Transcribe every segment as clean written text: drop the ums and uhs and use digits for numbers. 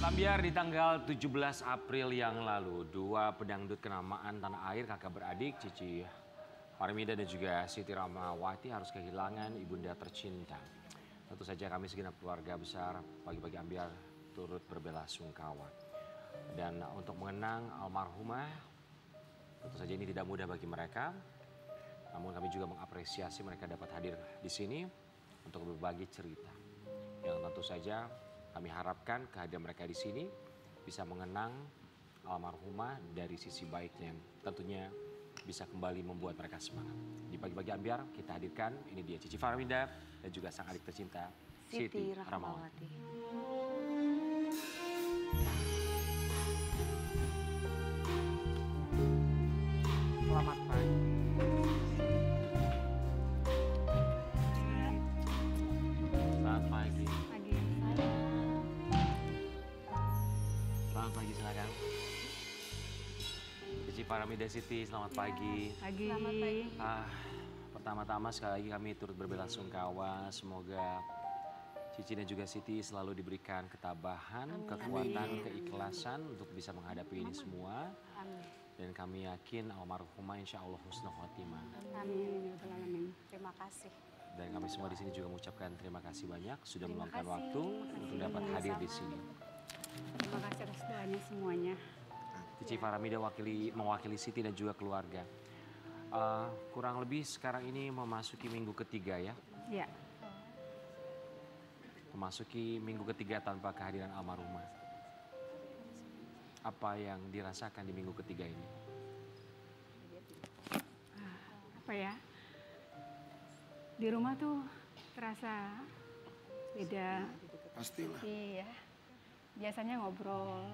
Ambiar, di tanggal 17 April yang lalu, dua pedangdut kenamaan tanah air kakak beradik Cici Farmida dan juga Siti Rahmawati harus kehilangan ibunda tercinta. Tentu saja kami segenap keluarga besar pagi-pagi Ambiar turut berbelasungkawa. Dan untuk mengenang almarhumah, tentu saja ini tidak mudah bagi mereka. Namun kami juga mengapresiasi mereka dapat hadir di sini untuk berbagi cerita. Yang tentu saja kami harapkan kehadiran mereka di sini bisa mengenang almarhumah dari sisi baiknya yang tentunya bisa kembali membuat mereka semangat. Di pagi-pagi Ambiar kita hadirkan, ini dia Cici Farmida dan juga sang adik tercinta Siti Rahmawati. Selamat pagi. Selamat pagi. Selamat pagi, silakan. Cici Farmida Siti, selamat pagi. Pagi. Selamat pagi. Pertama-tama sekali lagi kami turut berbelasungkawa. Semoga Cici dan juga Siti selalu diberikan ketabahan, kekuatan, keikhlasan untuk bisa menghadapi ini semua. Amin. Dan kami yakin almarhumah insya Allah husnul khotimah. Amin. Terima kasih. Dan kami semua di sini juga mengucapkan terima kasih banyak sudah Terima meluangkan kasih. waktu untuk dapat hadir di sini. Terima kasih atas doanya semuanya. Cici Farmida mewakili Siti dan juga keluarga. Kurang lebih sekarang ini memasuki minggu ketiga ya. Ya, Memasuki minggu ketiga tanpa kehadiran almarhumah. Apa yang dirasakan di minggu ketiga ini? apa ya? Di rumah tuh terasa beda. Pastilah. Iya. Biasanya ngobrol,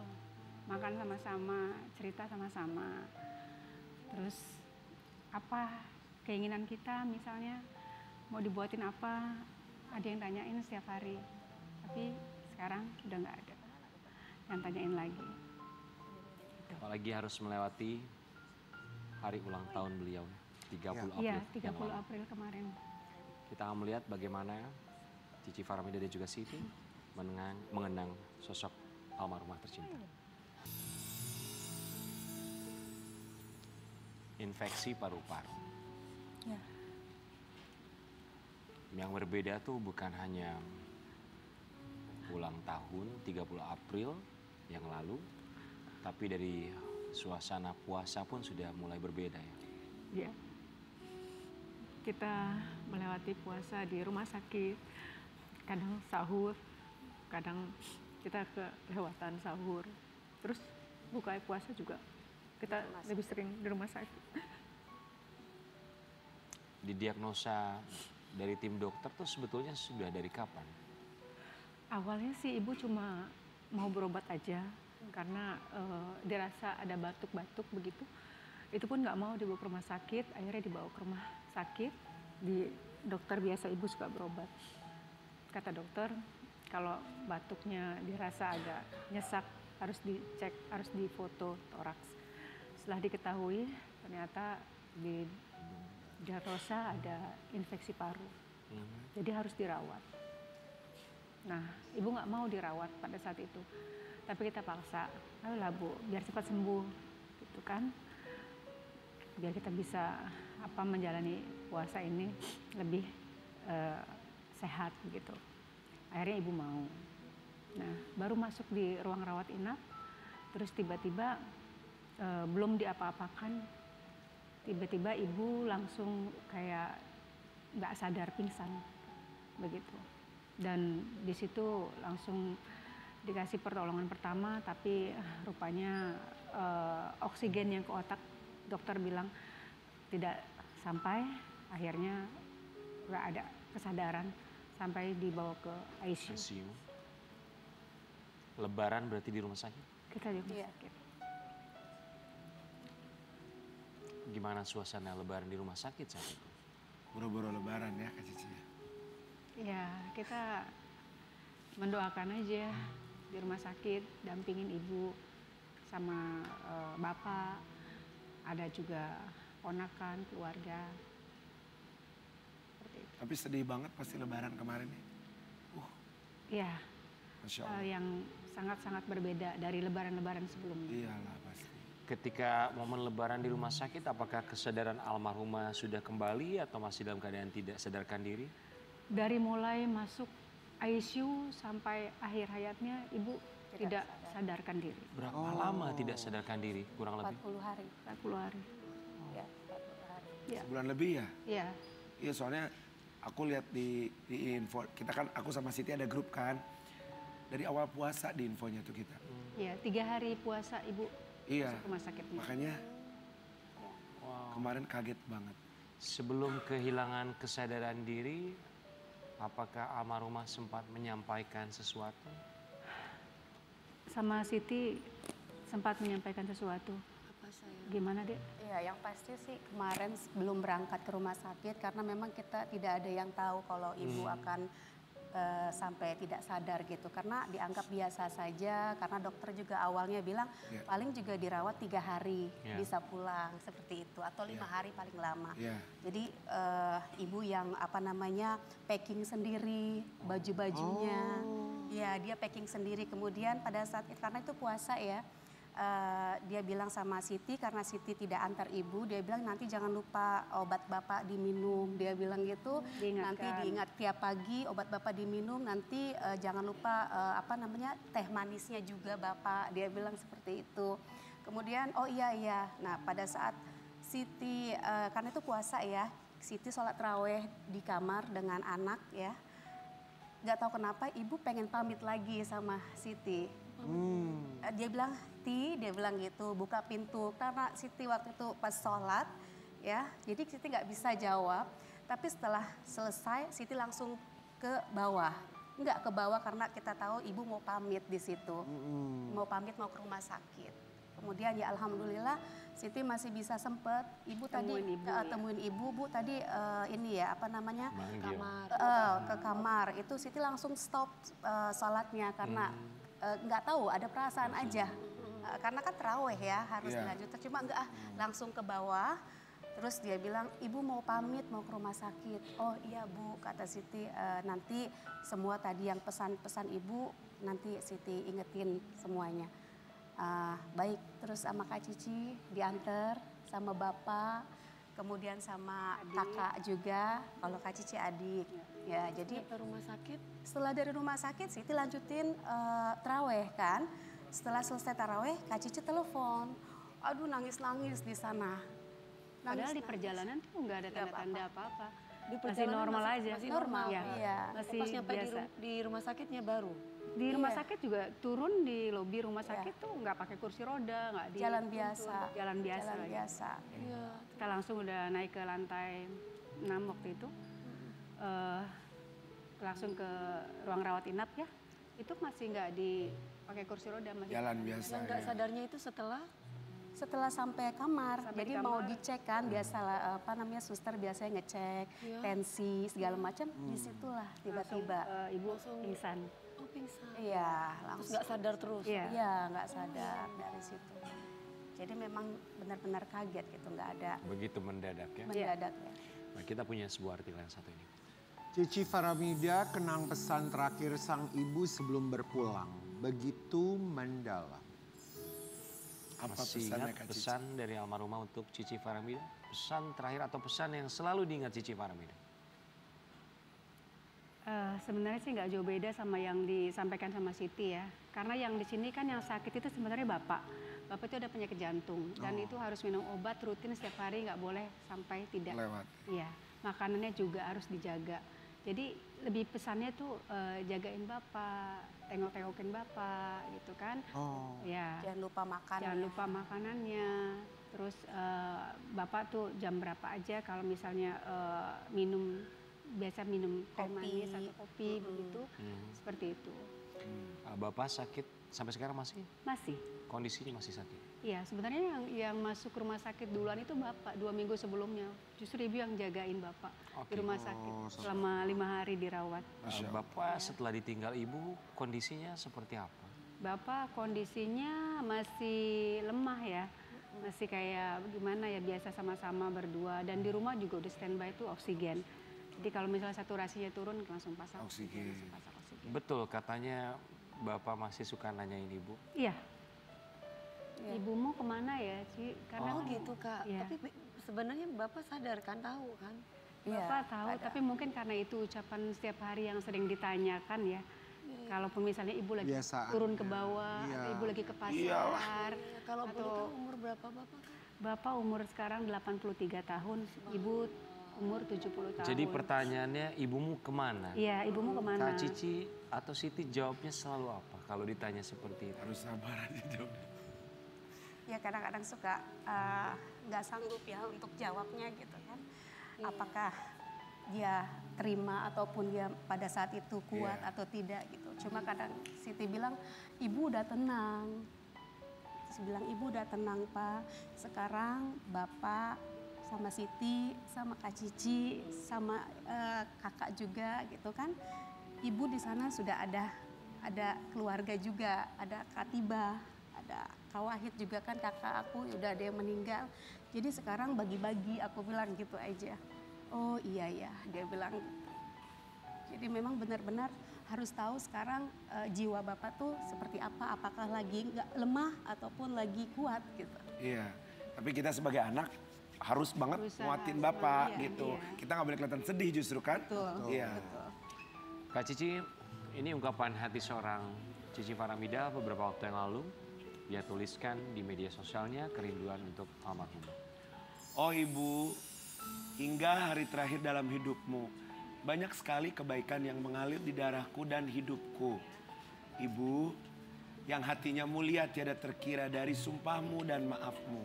makan sama-sama, cerita sama-sama. Terus apa keinginan kita misalnya mau dibuatin apa, ada yang tanyain setiap hari. Tapi sekarang udah nggak ada yang tanyain lagi. Apalagi harus melewati hari ulang tahun beliau, 30 April. Iya, yang 30 lalu. April kemarin. Kita akan melihat bagaimana Cici Farmida dan juga Siti mengenang sosok almarhumah tercinta. Infeksi paru-paru. Ya. Yang berbeda tuh bukan hanya ulang tahun 30 April yang lalu, tapi dari suasana puasa pun sudah mulai berbeda ya. Iya. Kita melewati puasa di rumah sakit, kadang sahur, kadang kita kelewatan sahur. Terus buka puasa juga kita lebih sering di rumah sakit. Didiagnosa dari tim dokter tuh sebetulnya sudah dari kapan? Awalnya sih ibu cuma mau berobat aja karena dirasa ada batuk-batuk begitu. Itu pun nggak mau dibawa ke rumah sakit, akhirnya dibawa ke rumah sakit. Di dokter biasa ibu suka berobat. Kata dokter, kalau batuknya dirasa agak nyesak, harus dicek, harus difoto toraks. Setelah diketahui, ternyata di diagnosa ada infeksi paru. Jadi harus dirawat. Nah, ibu nggak mau dirawat pada saat itu. Tapi kita paksa, ayolah Bu, biar cepat sembuh, gitu kan. Biar kita bisa menjalani puasa ini lebih sehat begitu. Akhirnya ibu mau. Nah, baru masuk di ruang rawat inap, terus tiba-tiba belum diapa-apakan, tiba-tiba ibu langsung kayak nggak sadar pingsan begitu. Dan di situ langsung dikasih pertolongan pertama, tapi rupanya oksigen yang ke otak dokter bilang tidak sampai, akhirnya nggak ada kesadaran sampai dibawa ke ICU. ICU. Lebaran berarti di rumah sakit? Kita di rumah sakit. Gimana suasana lebaran di rumah sakit saat itu? Boro-boro lebaran ya Kak Cici. Ya, kita mendoakan aja di rumah sakit, dampingin ibu sama bapak, ada juga ponakan, keluarga. Seperti itu. Tapi sedih banget pasti lebaran kemarin nih. Iya, Masya Allah. yang sangat-sangat berbeda dari lebaran-lebaran sebelumnya. Iyalah pasti. Ketika momen lebaran di rumah sakit, apakah kesadaran almarhumah sudah kembali atau masih dalam keadaan tidak sadarkan diri? Dari mulai masuk ICU sampai akhir hayatnya ibu tidak sadarkan diri. Berapa lama tidak sadarkan diri kurang lebih? 40 hari. 40 hari. Ya, 40 hari. Ya. Sebulan lebih ya? Iya. Iya soalnya aku lihat di info, kita kan aku sama Siti ada grup kan. Dari awal puasa di infonya tuh kita. Iya, 3 hari puasa ibu Iya, masuk rumah sakitnya. makanya Wow. kemarin kaget banget. Sebelum kehilangan kesadaran diri, apakah almarhumah sempat menyampaikan sesuatu? Sama Siti sempat menyampaikan sesuatu. Apa saya? Gimana, Dek? Iya, yang pasti sih kemarin sebelum berangkat ke rumah sakit karena memang kita tidak ada yang tahu kalau ibu akan sampai tidak sadar gitu karena dianggap biasa saja karena dokter juga awalnya bilang Ya. paling juga dirawat 3 hari Ya. bisa pulang seperti itu atau 5 hari paling lama. Iya. Jadi ibu yang apa namanya packing sendiri baju-bajunya, ya dia packing sendiri. Kemudian pada saat karena itu puasa ya, dia bilang sama Siti karena Siti tidak antar ibu, dia bilang nanti jangan lupa obat bapak diminum. Dia bilang gitu, nanti Diingatkan. diingat tiap pagi obat bapak diminum. Nanti jangan lupa apa namanya teh manisnya juga bapak. Dia bilang seperti itu. Kemudian oh iya, nah pada saat Siti karena itu puasa ya, Siti sholat raweh di kamar dengan anak ya. Gak tahu kenapa ibu pengen pamit lagi sama Siti. Dia bilang, dia bilang gitu, buka pintu. Karena Siti waktu itu pas sholat, ya, jadi Siti nggak bisa jawab. Tapi setelah selesai, Siti langsung ke bawah. Nggak ke bawah karena kita tahu ibu mau pamit di situ. Mau pamit mau ke rumah sakit. Kemudian ya alhamdulillah Siti masih bisa sempet. Ibu tadi Temuin ibu, ya. temuin ibu, Bu tadi ini ya apa namanya Manggil. kamar. Ke kamar. Itu Siti langsung stop sholatnya karena nggak tahu ada perasaan aja. Karena kan terawih ya harus Iya. dilanjutkan. Cuma enggak langsung ke bawah. Terus dia bilang, ibu mau pamit mau ke rumah sakit. Oh iya Bu, kata Siti, nanti semua tadi yang pesan-pesan ibu nanti Siti ingetin semuanya. Baik, terus sama Kak Cici diantar sama bapak, kemudian sama kakak juga, kalau Kak Cici adik. Ya, jadi Ke rumah sakit. setelah dari rumah sakit Siti lanjutin taraweh kan. Setelah selesai taraweh, Kak Cici telepon. Aduh nangis-nangis di sana. Padahal di Nangis-nangis. perjalanan tuh nggak ada tanda-tanda apa-apa. Di Masih perjalanan normal masih- aja. masih normal, Ya, iya. masih Pas nyampe biasa. di rumah sakitnya baru. Di rumah Iya. sakit juga turun di lobi rumah sakit tuh nggak pakai kursi roda, nggak di Jalan biasa. jalan biasa. Jalan lagi. biasa. Iya. Kita langsung udah naik ke lantai 6 waktu itu. Langsung ke ruang rawat inap ya. Itu masih nggak dipakai kursi roda, masih Jalan biasa Yang nggak ya. sadarnya itu setelah Setelah sampai kamar, Sampai jadi di mau kamar. dicek kan, biasa apa namanya suster biasanya ngecek Iya. tensi segala macam. Disitulah tiba-tiba. ibu Langsung- pingsan. oh pingsan. Iya, Terus langsung. nggak sadar terus. Iya. Iya, nggak sadar dari situ. Jadi memang benar-benar kaget gitu, nggak ada Begitu mendadak ya. mendadak ya. Nah, kita punya sebuah artikel yang satu ini. Cici Faramida kenang pesan terakhir sang ibu sebelum berpulang. Begitu mendalam. Apa Masih pesannya ingat Kak Cici? pesan dari almarhumah untuk Cici Faramida? Pesan terakhir atau pesan yang selalu diingat Cici Faramida? Sebenarnya sih nggak jauh beda sama yang disampaikan sama Siti ya. Karena yang di sini kan yang sakit itu sebenarnya bapak. Bapak itu ada penyakit jantung dan itu harus minum obat rutin setiap hari, nggak boleh sampai tidak. Lewat. Iya, makanannya juga harus dijaga. Jadi lebih pesannya tuh jagain bapak, tengok-tengokin bapak gitu kan. Oh. Ya, Jangan lupa makan. jangan lupa makanannya. Terus bapak tuh jam berapa aja kalau misalnya minum, biasa minum teh Kopi. manis atau kopi begitu, seperti itu. Bapak sakit sampai sekarang Masih. kondisinya masih sakit. Iya, sebenarnya yang masuk rumah sakit duluan itu bapak 2 minggu sebelumnya. Justru ibu yang jagain bapak di rumah sakit selama 5 hari dirawat. Bapak setelah ditinggal ibu kondisinya seperti apa? Bapak kondisinya masih lemah ya, masih kayak gimana ya, biasa sama-sama berdua. Dan di rumah juga udah standby itu oksigen. Jadi kalau misalnya saturasinya turun langsung pasang Oksigen. langsung pasang oksigen. Betul katanya Bapak masih suka nanyain Ibu? Iya, Ibumu kemana ya, Ci? Karena Oh. gitu, Kak. Iya. Tapi sebenarnya Bapak sadar kan, tahu kan? Bapak tahu, tapi mungkin karena itu ucapan setiap hari yang sering ditanyakan ya. Kalaupun misalnya ibu lagi Kebiasaan. turun ke bawah, Iya. atau ibu lagi ke pasar, Iya, kalau boleh Atau- tahu umur berapa Bapak, Kak? bapak umur sekarang 83 tahun, ibu umur 70 tahun. Jadi pertanyaannya ibumu kemana? Iya, ibumu kemana? Kak Cici atau Siti jawabnya selalu apa kalau ditanya seperti itu? Harus sabar aja jawabnya. Ya kadang-kadang suka nggak sanggup ya untuk jawabnya gitu kan. Apakah dia terima ataupun dia pada saat itu kuat Iya. atau tidak gitu. Cuma kadang Siti bilang, ibu udah tenang. Terus bilang, ibu udah tenang Pak. Sekarang Bapak sama Siti, sama Kak Cici, sama kakak juga gitu kan. Ibu di sana sudah ada keluarga juga, ada Katibah, ada Kak Wahid juga kan kakak aku udah ada yang meninggal. Jadi sekarang bagi-bagi, aku bilang gitu aja. Oh iya ya, dia bilang gitu. Jadi memang benar-benar harus tahu sekarang jiwa Bapak tuh seperti apa, apakah lagi nggak lemah ataupun lagi kuat gitu. Iya, tapi kita sebagai anak harus banget Berusaha, nguatin Bapak iya, gitu. iya. Kita nggak boleh kelihatan sedih justru kan? Betul. Iya. Betul. Kak Cici, ini ungkapan hati seorang Cici Faramida beberapa waktu yang lalu. Dia tuliskan di media sosialnya kerinduan untuk almarhumah. Oh Ibu, hingga hari terakhir dalam hidupmu, banyak sekali kebaikan yang mengalir di darahku dan hidupku. Ibu, yang hatinya mulia tiada terkira dari sumpahmu dan maafmu.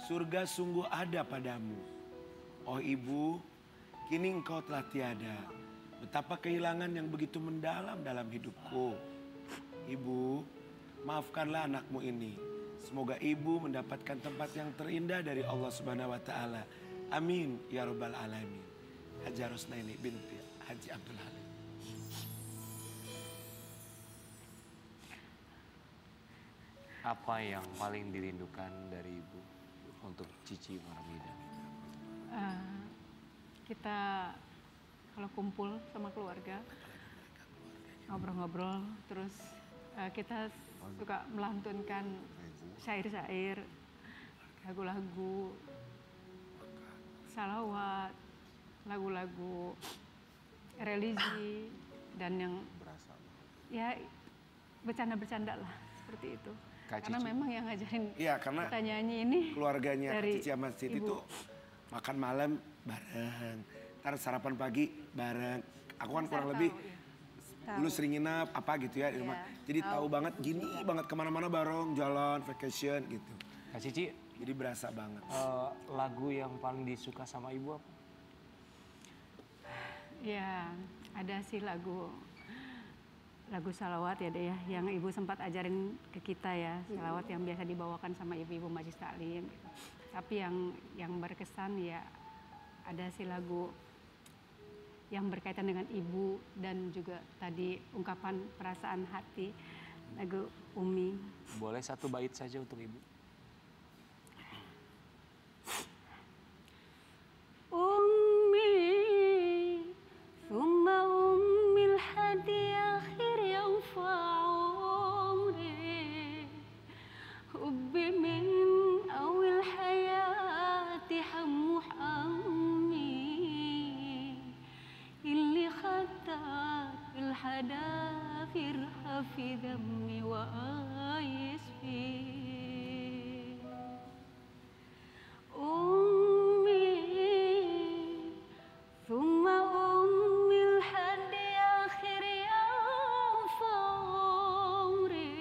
Surga sungguh ada padamu. Oh Ibu, kini engkau telah tiada. Betapa kehilangan yang begitu mendalam dalam hidupku. Ibu, maafkanlah anakmu ini. Semoga ibu mendapatkan tempat yang terindah dari Allah Subhanahu wa taala. Amin ya rabbal alamin. Haja Rosnaini binti Haji Abdul Halim. Apa yang paling dirindukan dari Ibu untuk Cici Faramida? Kita kalau kumpul sama keluarga, ngobrol-ngobrol, terus kita suka melantunkan syair-syair, lagu-lagu, salawat, lagu-lagu religi, dan yang ya bercanda-bercanda lah seperti itu. Kak Karena Cici. memang yang ngajarin Iya, karena kita nyanyi ini keluarganya dari Cici sama Siti ibu. tuh makan malam bareng. Ntar sarapan pagi bareng. Aku kan kurang lebih dulu sering nginap apa gitu ya di rumah. Jadi tahu banget gini banget kemana-mana bareng jalan vacation gitu. Kak Cici, Jadi berasa banget. lagu yang paling disuka sama Ibu apa? Ya, ada sih lagu salawat ya deh ya, yang ibu sempat ajarin ke kita ya, salawat yang biasa dibawakan sama ibu-ibu Majelis Taklim. Tapi yang berkesan ya ada sih lagu yang berkaitan dengan ibu dan juga tadi ungkapan perasaan hati, lagu Umi. Boleh satu bait saja untuk Ibu? أمي ثم أمي الحدي آخر ينفع عمري حبي من أول حياتي حموح أمي اللي خطر الحدافر في دمي وآيس فيه أمي ثم أمي لحد آخر يوم في عمري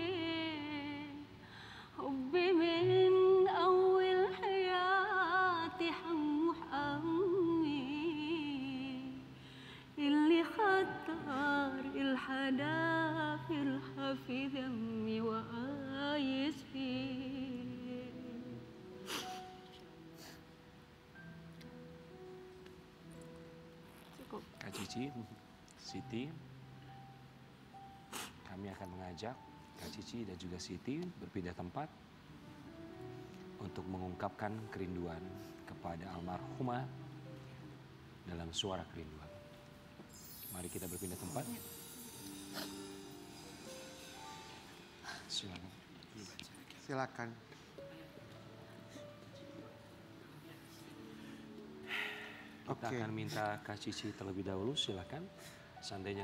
حبي من أول حياتي حموح أمي اللي خطر الحدافر في دمي وآيس فيه cukup. Kak Cici, Siti, kami akan mengajak Kak Cici dan juga Siti berpindah tempat untuk mengungkapkan kerinduan kepada almarhumah dalam suara kerinduan. Mari kita berpindah tempat. Silakan. Silakan. Kita akan minta Kak Cici terlebih dahulu, silakan. Seandainya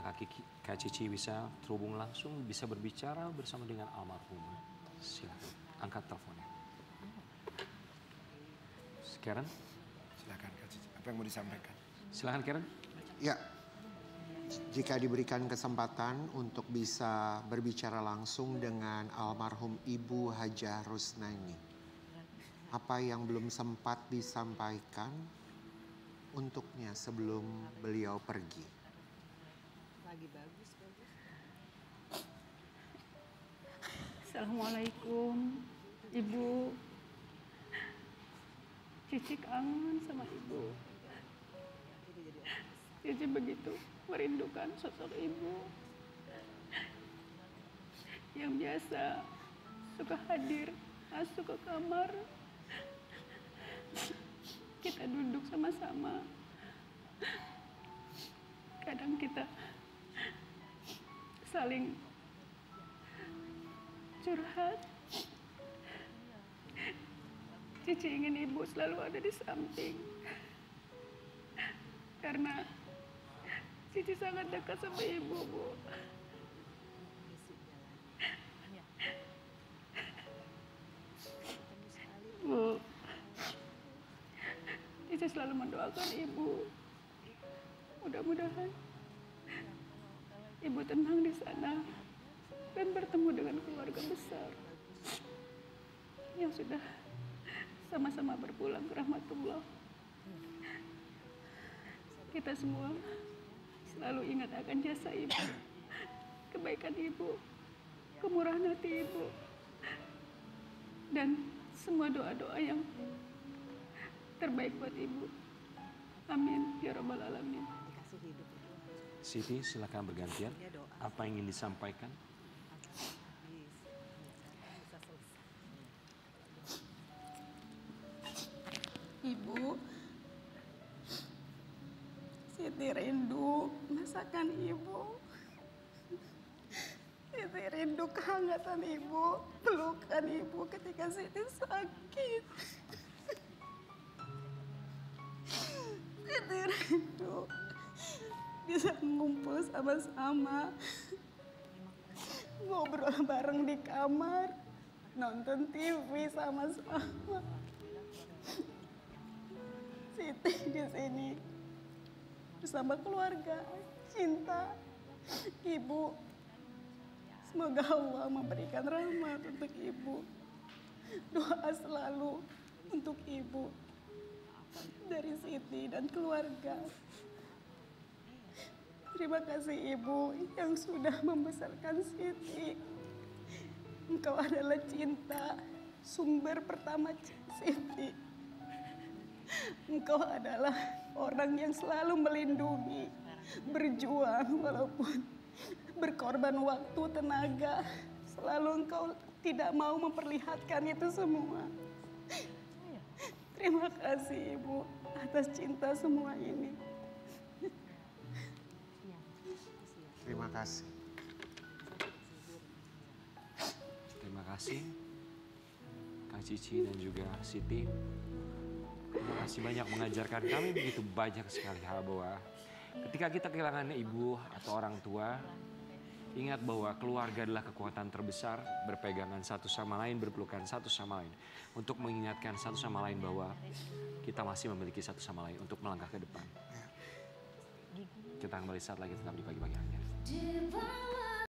Kak Cici bisa terhubung langsung, bisa berbicara bersama dengan almarhumah. Silakan, angkat teleponnya. Karen? Silakan Kak Cici, apa yang mau disampaikan? Silakan Karen. Ya, jika diberikan kesempatan untuk bisa berbicara langsung dengan almarhum Ibu Hajah Rusnaini, apa yang belum sempat disampaikan untuknya sebelum beliau pergi? Assalamualaikum, Ibu. Cici kangen sama Ibu. Cici begitu merindukan sosok Ibu yang biasa suka hadir masuk ke kamar. Kita duduk sama-sama. Kadang kita saling curhat. Cici ingin Ibu selalu ada di samping. Karena Cici sangat dekat sama Ibu, Bu. Bu, Cici selalu mendoakan Ibu. Mudah-mudahan Ibu tenang di sana dan bertemu dengan keluarga besar yang sudah sama-sama berpulang ke rahmatullah. Kita semua selalu ingat akan jasa Ibu, kebaikan Ibu, kemurahan hati Ibu, dan semua doa-doa yang terbaik buat Ibu. Amin ya rabbal alamin. Siti, silakan bergantian. Apa yang ingin disampaikan? Ibu, Siti rindu masakan Ibu. Siti rindu kehangatan Ibu, pelukan Ibu ketika Siti sakit. Siti rindu bisa ngumpul sama-sama, ngobrol bareng di kamar, nonton TV sama-sama. Siti di sini bersama keluarga, cinta Ibu. Semoga Allah memberikan rahmat untuk Ibu. Doa selalu untuk Ibu dari Siti dan keluarga. Terima kasih Ibu yang sudah membesarkan Siti. Engkau adalah cinta, sumber pertama Siti. Engkau adalah orang yang selalu melindungi, berjuang walaupun berkorban waktu, tenaga. Selalu engkau tidak mau memperlihatkan itu semua. Terima kasih Ibu atas cinta semua ini. Terima kasih. Terima kasih Kak Cici dan juga Siti. Terima kasih banyak mengajarkan kami begitu banyak sekali hal bahwa ketika kita kehilangan ibu atau orang tua, ingat bahwa keluarga adalah kekuatan terbesar, berpegangan satu sama lain, berpelukan satu sama lain. Untuk mengingatkan satu sama lain bahwa kita masih memiliki satu sama lain untuk melangkah ke depan. Kita kembali saat lagi tetap di pagi-pagi akhir.